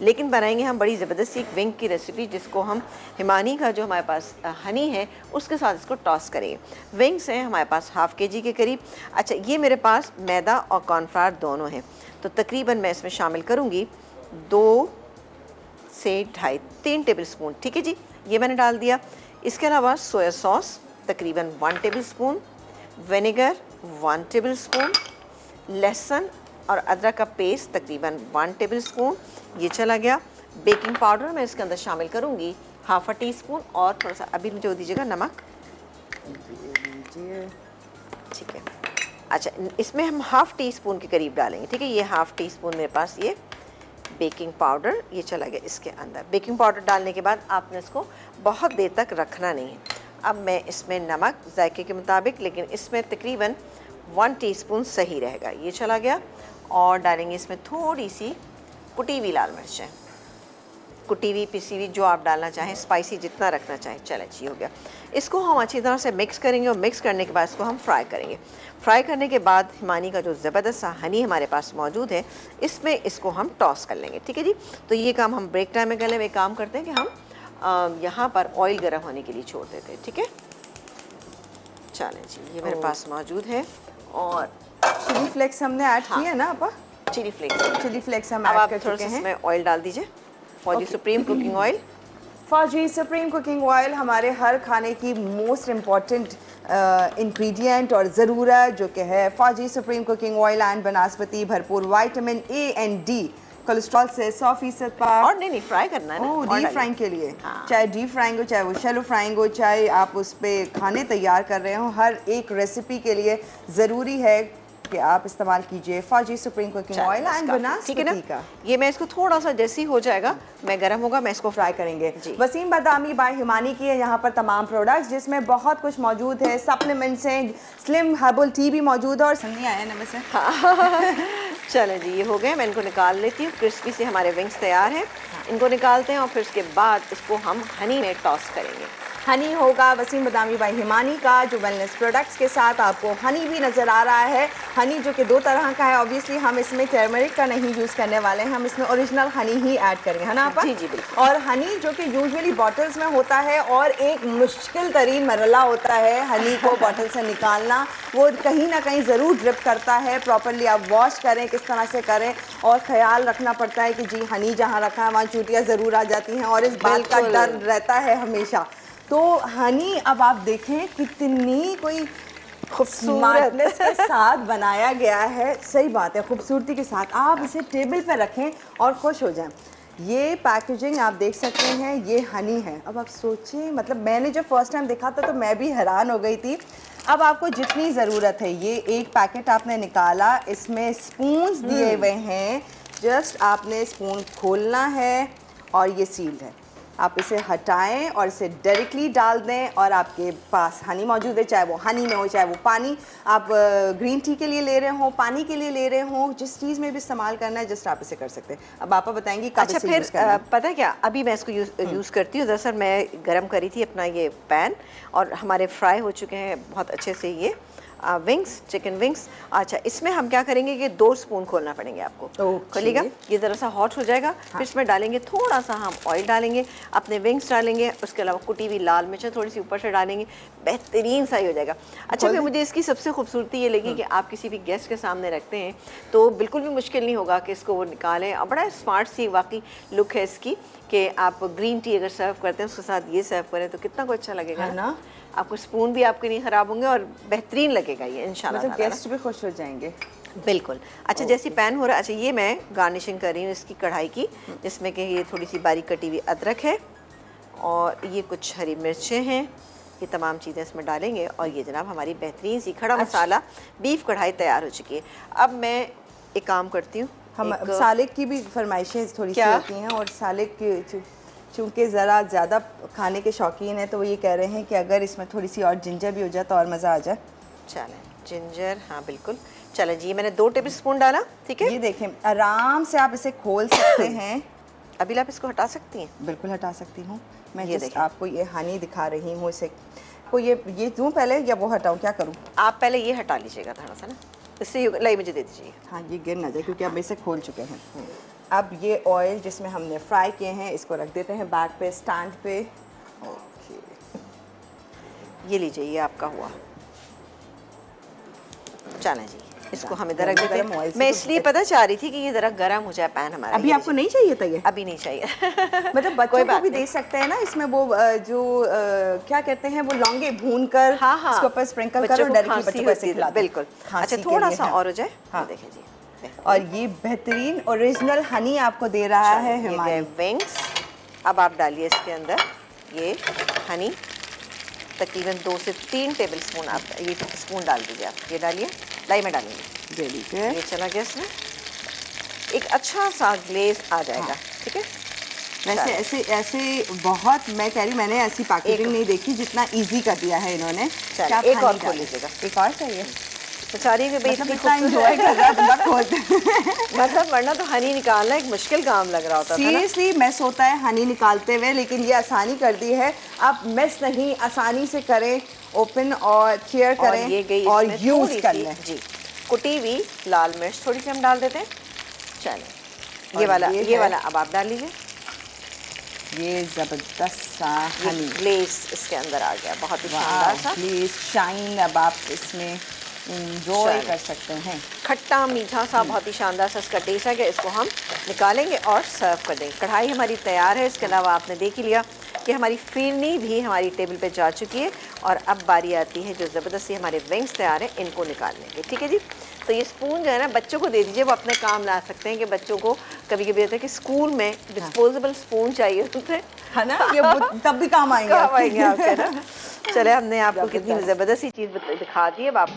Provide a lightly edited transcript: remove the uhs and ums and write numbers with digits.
लेकिन बनाएंगे हम बड़ी ज़बरदस्त एक विंग की रेसिपी, जिसको हम हिमानी का जो हमारे पास हनी है उसके साथ इसको टॉस करेंगे। विंग्स हैं हमारे पास ½ kg के करीब। अच्छा, ये मेरे पास मैदा और कॉर्नफ्लावर दोनों हैं, तो तकरीबन मैं इसमें शामिल करूँगी 2 से 2.5 3 टेबल स्पून। ठीक है जी, ये मैंने डाल दिया। इसके अलावा सोया सॉस तकरीबन 1 table spoon, vinegar 1 table spoon, लहसुन और अदरक का पेस्ट तकरीबन 1 टेबल स्पून, ये चला गया। बेकिंग पाउडर मैं इसके अंदर शामिल करूँगी ½ टीस्पून, और थोड़ा सा अभी मुझे दीजिएगा नमक, ठीक है। अच्छा, इसमें हम ½ टीस्पून के करीब डालेंगे। ठीक है, ये ½ टीस्पून मेरे पास ये बेकिंग पाउडर ये चला गया इसके अंदर। बेकिंग पाउडर डालने के बाद आपने इसको बहुत देर तक रखना नहीं है। अब मैं इसमें नमक जायके के मुताबिक, लेकिन इसमें तकरीबन 1 टीस्पून सही रहेगा, ये चला गया। और डालेंगे इसमें थोड़ी सी कुटी हुई लाल मिर्चें, कुटी हुई पिसी हुई जो आप डालना चाहें, स्पाइसी जितना रखना चाहें। चले जी, हो गया। इसको हम अच्छी तरह से मिक्स करेंगे और मिक्स करने के बाद इसको हम फ्राई करेंगे। फ्राई करने के बाद हिमानी का जो ज़बरदस्त सा हनी हमारे पास मौजूद है, इसमें इसको हम टॉस कर लेंगे। ठीक है जी, तो ये काम हम ब्रेक टाइम में कर लें। एक काम करते हैं कि हम यहाँ पर ऑयल गर्म होने के लिए छोड़ देते हैं। ठीक है, चलें जी, ये मेरे पास मौजूद है। और चिली फ्लेक्स हमने ऐड किया ना आपा? चिली फ्लेक्स हम अब ऐड आप कर थोड़ा चुके सा हैं। इसमें ऑयल डाल दीजिए, फौजी सुप्रीम कुकिंग ऑयल। फौजी सुप्रीम कुकिंग ऑयल हमारे हर खाने की मोस्ट इम्पॉर्टेंट इंग्रेडिएंट और ज़रूरत जो कि है फौजी सुप्रीम कुकिंग ऑयल एंड बनस्पति, भरपूर vitamin A and D, cholesterol से 100% पाक। और नहीं फ्राई करना है ना, डीप फ्राइंग के लिए, हाँ। चाहे डीप फ्राइंग हो, चाहे वो शैलो फ्राइंग हो, चाहे आप उस पर खाने तैयार कर रहे हो, हर एक रेसिपी के लिए ज़रूरी है कि आप इस्तेमाल कीजिए फौजी सुप्रीम कुकिंग ऑयल एंड बनस्पति का। ये मैं इसको थोड़ा सा जैसे ही हो जाएगा, मैं गर्म होगा, मैं इसको फ्राई करेंगे। जी। वसीम बादामी बाय हिमानी की है यहाँ पर तमाम प्रोडक्ट्स, जिसमें बहुत कुछ मौजूद है। सप्लीमेंट्स हैं, स्लिम हर्बल टी भी मौजूद है। और संगी आया ना वैसे। चले जी, ये हो गए, मैं इनको निकाल लेती हूँ। क्रिस्पी से हमारे विंग्स तैयार हैं, इनको निकालते हैं और फिर उसके बाद इसको हम हनी में टॉस करेंगे। हनी होगा वसीम बादामी बाई हिमानी का, जो वेलनेस प्रोडक्ट्स के साथ आपको हनी भी नज़र आ रहा है। हनी जो कि 2 तरह का है, ऑब्वियसली हम इसमें टर्मरिक का नहीं यूज़ करने वाले हैं, हम इसमें ओरिजिनल हनी ही ऐड करेंगे, है ना आप? जी जी बिल्कुल। और हनी जो कि यूजुअली बॉटल्स में होता है, और एक मुश्किल तरीन मरला होता है हनी को बॉटल से निकालना, वो कहीं ना कहीं ज़रूर ड्रिप करता है। प्रॉपरली आप वॉश करें, किस तरह से करें, और ख्याल रखना पड़ता है कि जी हनी जहाँ रखा है वहाँ चूटियाँ ज़रूर आ जाती हैं, और इस बात का डर रहता है हमेशा। तो हनी अब आप देखें कितनी कोई खूबसूरत के साथ बनाया गया है। सही बात है, खूबसूरती के साथ। आप इसे टेबल पे रखें और खुश हो जाएं। ये पैकेजिंग आप देख सकते हैं, ये हनी है। अब आप सोचिए, मतलब मैंने जब फर्स्ट टाइम देखा था तो मैं भी हैरान हो गई थी। अब आपको जितनी ज़रूरत है, ये एक पैकेट आपने निकाला, इसमें स्पून्स दिए हुए हैं। जस्ट आपने स्पून खोलना है और ये सील्ड है। आप इसे हटाएं और इसे डायरेक्टली डाल दें, और आपके पास हनी मौजूद है, चाहे वो हनी में हो, चाहे वो पानी आप ग्रीन टी के लिए ले रहे हो, पानी के लिए ले रहे हो, जिस चीज़ में भी इस्तेमाल करना है, जस्ट आप इसे कर सकते हैं। अब आप बताएंगी कब अच्छा, इसे फिर यूज़ करना है? पता है क्या, अभी मैं इसको यूज़ करती हूँ। दरअसल मैं गरम करी थी अपना ये पैन, और हमारे फ्राई हो चुके हैं बहुत अच्छे से ये विंग्स, चिकन विंग्स। अच्छा, इसमें हम क्या करेंगे कि 2 स्पून खोलना पड़ेंगे आपको। खोलिएगा, ये ज़रा सा हॉट हो जाएगा। फिर इसमें डालेंगे थोड़ा सा हम ऑयल डालेंगे, अपने विंग्स डालेंगे, उसके अलावा कुटी हुई लाल मिर्च थोड़ी सी ऊपर से डालेंगे, बेहतरीन सा ही हो जाएगा। अच्छा, फिर मुझे इसकी सबसे खूबसूरती ये लगी कि आप किसी भी गेस्ट के सामने रखते हैं तो बिल्कुल भी मुश्किल नहीं होगा कि इसको वो निकालें। और बड़ा स्मार्ट सी वाकई लुक है इसकी, कि आप ग्रीन टी अगर सर्व करते हैं उसके साथ ये सर्व करें तो कितना को अच्छा लगेगा ना। आपको स्पून भी आपके नहीं ख़राब होंगे और बेहतरीन लगेगा ये इंशाल्लाह। मतलब गेस्ट भी खुश हो जाएंगे। बिल्कुल। अच्छा, जैसे पैन हो रहा है, अच्छा ये मैं गार्निशिंग कर रही हूँ इसकी कढ़ाई की, जिसमें कि ये थोड़ी सी बारीक कटी हुई अदरक है, और ये कुछ हरी मिर्चें हैं। ये तमाम चीज़ें इसमें डालेंगे, और ये जनाब हमारी बेहतरीन सी खड़ा मसाला बीफ कढ़ाई तैयार हो चुकी है। अब मैं एक काम करती हूँ, हम सालिक की भी फरमाइशें थोड़ी सी होती हैं, और सालिक की चूँकि ज़रा ज़्यादा खाने के शौकीन है, तो वो ये कह रहे हैं कि अगर इसमें थोड़ी सी और जिंजर भी हो जाए तो और मज़ा आ जाए। चलें, जिंजर, हाँ बिल्कुल। चलें जी, मैंने 2 टेबल स्पून डाला। ठीक है, ये देखें, आराम से आप इसे खोल सकते हैं। अभी आप इसको हटा सकती हैं? बिल्कुल हटा सकती हूँ मैं। ये जस्ट आपको ये हनी दिखा रही हूँ। इसे को ये दूँ पहले या वो हटाऊँ, क्या करूँ? आप पहले ये हटा लीजिएगा थोड़ा सा ना, इससे लाई मुझे दे दीजिए। हाँ, ये गिर ना जाए क्योंकि अब इसे खोल चुके हैं। अब ये ऑयल जिसमें हमने फ्राई किए हैं इसको रख देते हैं बैक पे, स्टैंड पे। ओके, ये लीजिए, ये आपका हुआ। चलें जी, इसको हम इधर रख देते गरम ऑयल हैं। से मैं तो इसलिए पता चाह रही थी कि ये ज़रा गर्म हो जाए पैन हमारा। अभी ये आपको लीजिए। नहीं चाहिए था ये? अभी नहीं चाहिए। मतलब बच्चों कोई को बात भी नहीं। दे सकते हैं ना इसमें, वो जो क्या कहते हैं वो लौंगे भून कर हाँ हाँ, इसके ऊपर स्प्रिंकल बच्चों करो, को डायरेक्टली खांसी बच्चों को ऐसे होती है, खिला दो। बिल्कुल। खांसी अच्छा, के थोड़ा लिए, सा हाँ। और हो जाए। हाँ। देखें जी, और ये बेहतरीन ओरिजिनल हनी आपको दे रहा है ये गए हमारी। विंग्स। अब आप डालिए इसके अंदर ये हनी, तकरीबन 2 से 3 टेबल स्पून आप ये स्पून डाल दीजिए। आप ये डालिए, लाई में डालेंगे। ये चला गया इसमें, एक अच्छा सा ग्लेज आ जाएगा। ठीक है, वैसे ऐसे ऐसे बहुत, मैं कह रही हूँ मैंने ऐसी पैकेजिंग नहीं देखी जितना इजी कर दिया है इन्होंने। चलिए, आप एक हनी और खोल डालें। लीजिएगा। एक और चाहिए? बेचारी भी भाई मतलब इतनी इतना खूबसूरत एंजॉय कर रहा है बंदा खोलते। मतलब वरना तो हनी निकालना एक मुश्किल काम लग रहा होता था ना। सीरियसली मेस होता है हनी निकालते हुए, लेकिन ये आसानी कर दी है। आप मेस नहीं, आसानी से करें, ओपन और क्लियर और करें ये गई और इसमें यूज थोड़ी कर सी लें। जी कुटी हुई लाल मिर्च थोड़ी सी हम डाल देते हैं। चलें, ये और वाला ये ये है- वाला अब आप डाल लीजिए। ये जबरदस्त सा ये हनी, ग्लेज इसके अंदर आ गया, बहुत ही शानदार सा। Please shine. अब आप इसमें इंजॉय चलें। कर सकते हैं। खट्टा मीठा सा बहुत ही शानदार सा इसका टेस्ट है कि इसको हम निकालेंगे और सर्व कर देंगे। कढ़ाई हमारी तैयार है। इसके अलावा आपने देख ही लिया कि हमारी फिरनी भी हमारी टेबल पे जा चुकी है और अब बारी आती है जो ज़बरदस्ती हमारे विंग्स तैयार हैं इनको निकालने की। ठीक है जी, तो ये स्पून जो है ना बच्चों को दे दीजिए, वो अपने काम ला सकते हैं। कि बच्चों को कभी कभी होता है कि स्कूल में डिस्पोजेबल स्पून चाहिए होते हैं, है ना, ये तब भी काम आएंगे काम आपके। आएंगे आपके ना। चले, हमने आपको कितनी जबरदस्त। ज़बरदस्त सी चीज़ दिखा दी है। अब आप